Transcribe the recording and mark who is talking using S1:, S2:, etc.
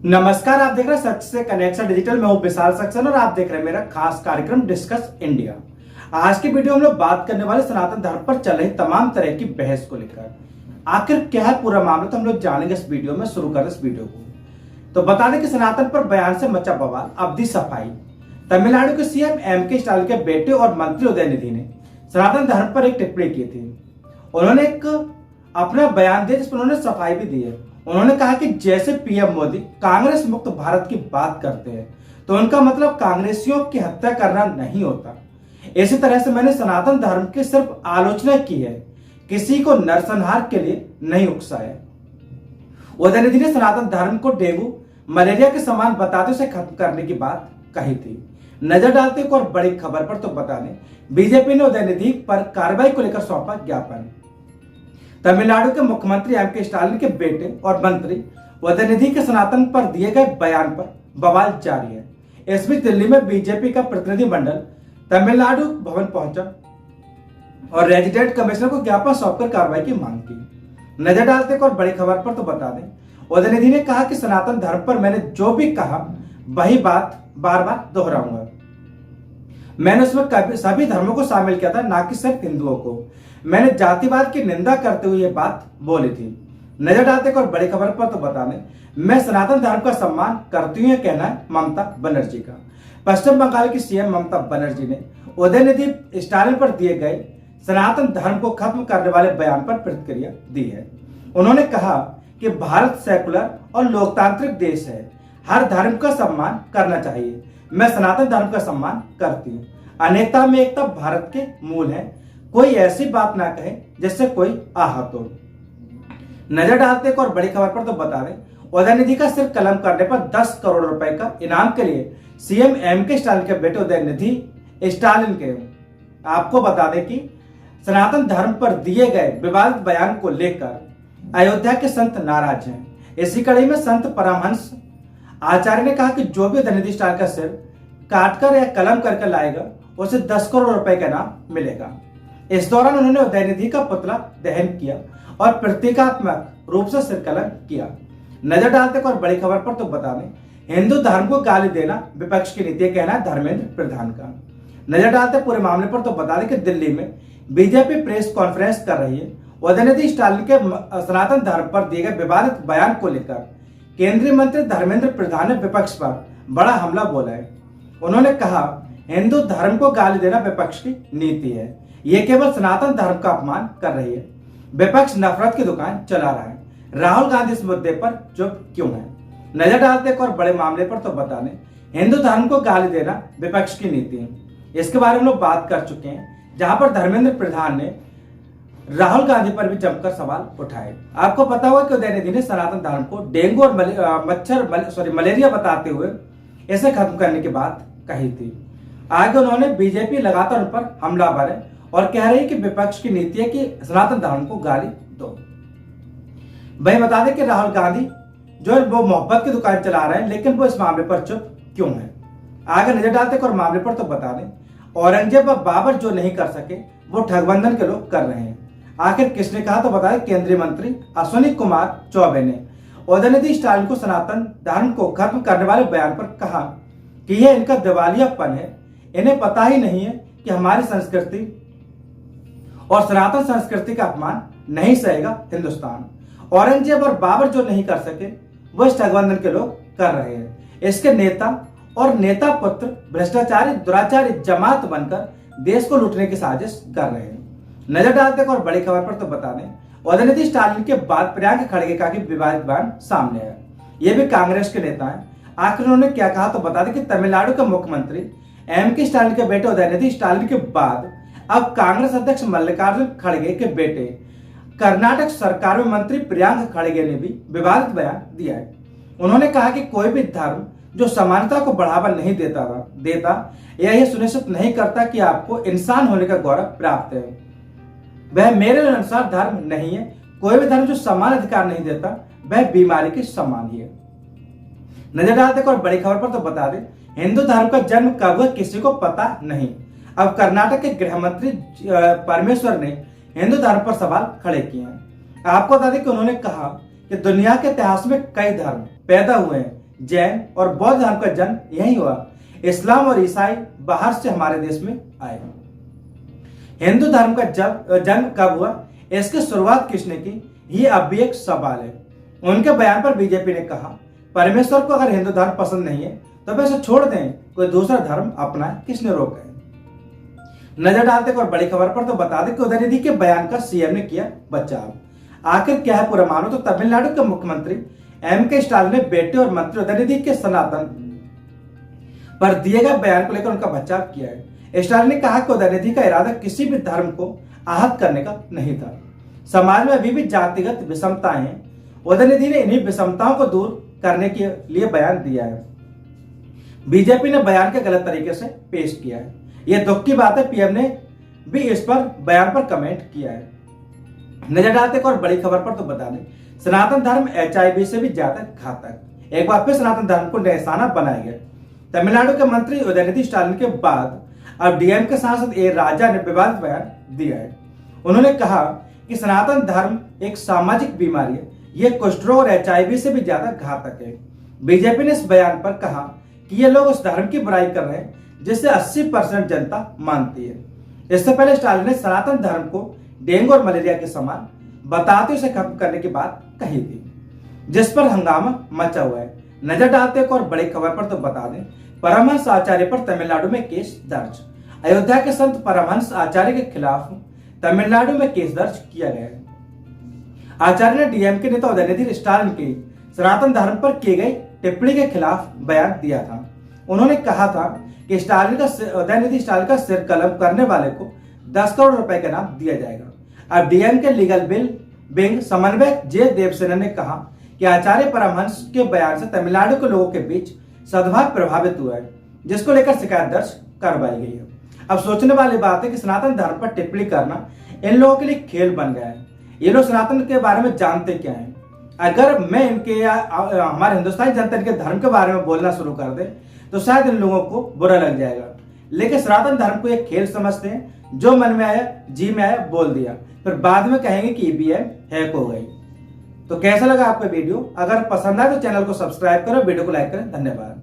S1: नमस्कार, आप देख रहे हैं सच से कनेक्शन डिजिटल में हूं विशाल सक्सेना और आप देख रहे हैं मेरा खास कार्यक्रम डिस्कस इंडिया। आज की वीडियो में हम लोग बात करने वाले सनातन धर्म पर चल रही तमाम तरह की बहस को लेकर। आखिर क्या है पूरा मामला, तो हम लोग जानेंगे इस वीडियो में। शुरू करें इस वीडियो को तो बता दें कि सनातन पर बयान से मचा बवाल, अब दी सफाई। तमिलनाडु के सीएम एम.के. स्टालिन के बेटे और मंत्री उदयनिधि ने सनातन धर्म पर एक टिप्पणी की थी। उन्होंने एक अपना बयान दिया जिसमें उन्होंने सफाई भी दी है। उन्होंने कहा कि जैसे पीएम मोदी कांग्रेस मुक्त भारत की बात करते हैं तो उनका मतलब कांग्रेसियों की हत्या करना नहीं होता। इसी तरह से मैंने सनातन धर्म की सिर्फ आलोचना की है, किसी को नरसंहार के लिए नहीं उकसाया। उदयनिधि ने सनातन धर्म को डेंगू मलेरिया के समान बताते उसे खत्म करने की बात कही थी। नजर डालते एक और बड़ी खबर पर तो बता दें, बीजेपी ने उदयनिधि पर कार्रवाई को लेकर सौंपा ज्ञापन। तमिलनाडु के मुख्यमंत्री एम.के. स्टालिन के बेटे और मंत्री उदयनिधि के सनातन पर दिए गए बयान पर बवाल जारी है। इस बीच दिल्ली में बीजेपी का प्रतिनिधिमंडल तमिलनाडु भवन पहुंचा और रेजिडेंट कमिश्नर को ज्ञापन सौंपकर कार्रवाई की मांग की। नजर डालते और बड़ी खबर पर तो बता दें, उदयनिधि ने कहा कि सनातन धर्म पर मैंने जो भी कहा वही बात बार बार दोहराऊंगा। मैंने उसमें सभी धर्मों को शामिल किया था, ना कि सिर्फ हिंदुओं को। मैंने जातिवाद की निंदा करते हुए यह बात बोली थी। नजर डालते और बड़ी खबर पर तो बता दें, मैं सनातन धर्म का सम्मान करती हूँ, कहना है ममता बनर्जी का। पश्चिम बंगाल की सीएम ममता बनर्जी ने उदयनिधि स्टालिन पर दिए गए सनातन धर्म को खत्म करने वाले बयान पर प्रतिक्रिया दी है। उन्होंने कहा कि भारत सेकुलर और लोकतांत्रिक देश है, हर धर्म का सम्मान करना चाहिए। मैं सनातन धर्म का सम्मान करती हूँ। अनेकता में एकता भारत के मूल है। कोई ऐसी बात ना कहे जिससे कोई आहत हो। नजर डालते और बड़ी खबर पर तो बता दें, उदयनिधि का सिर कलम करने पर 10 करोड़ रुपए का इनाम के लिए सीएम एम.के. स्टालिन के बेटे उदयनिधि स्टालिन के आपको बता दें कि सनातन धर्म पर दिए गए विवादित बयान को लेकर अयोध्या के संत नाराज हैं। इसी कड़ी में संत परमहंस आचार्य ने कहा कि जो भी उदयनिधि स्टालिन का सिर काटकर या कलम करके लाएगा उसे 10 करोड़ रुपए का इनाम मिलेगा। इस दौरान उन्होंने उदयनिधि का पुतला दहन किया और प्रतीकात्मक रूप से सिरकलन किया। नजर डालते और बड़ी खबर पर तो बता दें, हिंदू धर्म को गाली देना विपक्ष की नीति, कहना है धर्मेंद्र प्रधान का। नजर डालते पूरे मामले पर तो बता दें कि दिल्ली में बीजेपी प्रेस कॉन्फ्रेंस कर रही है। उदयनिधि स्टालिन के सनातन धर्म पर दिए गए विवादित बयान को लेकर केंद्रीय मंत्री धर्मेंद्र प्रधान ने विपक्ष पर बड़ा हमला बोला है। उन्होंने कहा, हिंदू धर्म को गाली देना विपक्ष की नीति है, ये केवल सनातन धर्म का अपमान कर रही है। विपक्ष नफरत की दुकान चला रहा है। राहुल गांधी इस मुद्दे पर चुप क्यों है? नजर डालते और बड़े मामले पर तो बता दें, हिंदू धर्म को गाली देना विपक्ष की नीति है। इसके बारे में लोग बात कर चुके हैं, जहां पर धर्मेंद्र प्रधान ने राहुल गांधी पर भी जमकर सवाल उठाए। आपको पता होगा कि उदयनिधि ने सनातन धर्म को डेंगू और मलेरिया बताते हुए इसे खत्म करने की बात कही थी। आगे उन्होंने बीजेपी लगातार उन पर हमलावर है और कह रही है कि विपक्ष की नीति है कि सनातन धर्म को गाली दो। भाई बता दें कि राहुल गांधी जो है वो मोहब्बत की दुकान चला रहे हैं, लेकिन वो इस मामले पर चुप क्यों है? आगे नजर डालते और मामले पर तो बता दें, औरंगजेब व बाबर जो नहीं कर सके वो ठगबंधन के लोग कर रहे हैं। आखिर किसने कहा, तो बता दें केंद्रीय मंत्री अश्विनी कुमार चौबे ने उदयनिधि स्टालिन को सनातन धर्म को खत्म करने वाले बयान पर कहा कि यह इनका दिवालियापन है। इन्हें पता ही नहीं है कि हमारी संस्कृति और सनातन संस्कृति का अपमान नहीं सहेगा हिंदुस्तान। औरंगजेब और बाबर जो नहीं कर सके वो इस ठगबंधन के लोग कर रहे हैं। इसके नेता और नेता पुत्र भ्रष्टाचारी दुराचारी जमात बनकर देश को लूटने की साजिश कर रहे हैं। नजर डालते और बड़ी खबर पर तो बता दें, उदयनिधि स्टालिन के बाद प्रियंका खड़गे का विवादित बयान सामने आया। ये भी कांग्रेस के नेता हैं। आखिर उन्होंने क्या कहा, तो बता दें कि तमिलनाडु के मुख्यमंत्री एम.के. स्टालिन के बेटे उदयनिधि स्टालिन के बाद अब कांग्रेस अध्यक्ष मल्लिकार्जुन खड़गे के बेटे कर्नाटक सरकार में मंत्री प्रियंका खड़गे ने भी विवादित बयान दिया है। उन्होंने कहा कि कोई भी धर्म जो समानता को बढ़ावा नहीं देता या यह सुनिश्चित नहीं करता कि आपको इंसान होने का गौरव प्राप्त है, वह मेरे अनुसार धर्म नहीं है। कोई भी धर्म जो समान अधिकार नहीं देता वह बीमारी के समान ही है। नजर डालते और बड़ी खबर पर तो बता दें, हिंदू धर्म का जन्म कब हुआ किसी को पता नहीं। अब कर्नाटक के गृह मंत्री परमेश्वर ने हिंदू धर्म पर सवाल खड़े किए हैं। आपको बता दें कि उन्होंने कहा कि दुनिया के इतिहास में कई धर्म पैदा हुए हैं जैन और बौद्ध धर्म का जन्म यही हुआ। इस्लाम और ईसाई बाहर से हमारे देश में आए। हिंदू धर्म का जन्म कब हुआ, इसकी शुरुआत किसने की, ये अब भी एक सवाल है। उनके बयान पर बीजेपी ने कहा, परमेश्वर को अगर हिंदू धर्म पसंद नहीं है तो वैसे छोड़ दें, कोई दूसरा धर्म अपनाए, किसने रोका है। नजर डालते और बड़ी खबर पर तो बता दें कि उदयनिधि के बयान का सीएम ने किया बचाव। आखिर क्या है पूरा मानो तो तमिलनाडु के मुख्यमंत्री M.K. स्टालिन ने बेटे और मंत्री उदयनिधि के सनातन पर दिए गए बयान को लेकर उनका बचाव किया है। स्टालिन ने कहा कि उदयनिधि का इरादा किसी भी धर्म को आहत करने का नहीं था। समाज में अभी भी जातिगत विषमताएं हैं। उदयनिधि ने इन्हीं विषमताओं को दूर करने के लिए बयान दिया है। बीजेपी ने बयान के गलत तरीके से पेश किया है। यह दुख की बात है, पीएम ने भी इस पर बयान पर कमेंट किया है। नजर डालते और बड़ी खबर पर तो बता दें, सनातन धर्म HIV से भी ज्यादा घातक। एक बार फिर सनातन धर्म को निशाना बनाया गया। तमिलनाडु के मंत्री उदयनिधि स्टालिन के बाद अब डीएम के सांसद ए राजा ने विवादित बयान दिया है। उन्होंने कहा कि सनातन धर्म एक सामाजिक बीमारी है, यह कुष्ठ रोग और HIV से भी ज्यादा घातक है। बीजेपी ने इस बयान पर कहा कि ये लोग उस धर्म की बुराई कर रहे हैं जिसे 80% जनता मानती है। इससे पहले स्टालिन ने सनातन धर्म को डेंगू और मलेरिया के समान बताते उसे खत्म करने की बात कही थी, जिस पर हंगामा मचा हुआ है। नजर डालते और बड़ी खबर पर तो बता दें, परमहंस आचार्य पर तमिलनाडु में केस दर्ज। अयोध्या के संत परमहंस आचार्य के खिलाफ तमिलनाडु में केस दर्ज किया गया है। आचार्य ने डीएम के नेता उदयनिधि स्टालिन की सनातन धर्म पर की गई टिप्पणी के खिलाफ बयान दिया था। उन्होंने कहा था कि उदयनिधि स्टालिन का सिर कलम करने वाले को 10 करोड़ रुपए का इनाम दिया जाएगा। अब डीएम के लीगल बिल विंग समन्वयक जे देवसेना ने कहा कि आचार्य परमहंस के बयान से तमिलनाडु के लोगों के बीच सद्भाव प्रभावित हुआ है, जिसको लेकर शिकायत दर्ज करवाई गई है। अब सोचने वाली बात है कि सनातन धर्म पर टिप्पणी करना इन लोगों के लिए खेल बन गया है। ये लोग सनातन के बारे में जानते क्या है। अगर मैं इनके या हमारे हिंदुस्तानी जनता इनके धर्म के बारे में बोलना शुरू कर दे तो शायद इन लोगों को बुरा लग जाएगा, लेकिन सनातन धर्म को एक खेल समझते हैं। जो मन में आया, जी में आया, बोल दिया, फिर बाद में कहेंगे कि ईवीएम हैक हो गई। तो कैसा लगा आपका वीडियो? अगर पसंद आए तो चैनल को सब्सक्राइब करो, वीडियो को लाइक करें। धन्यवाद।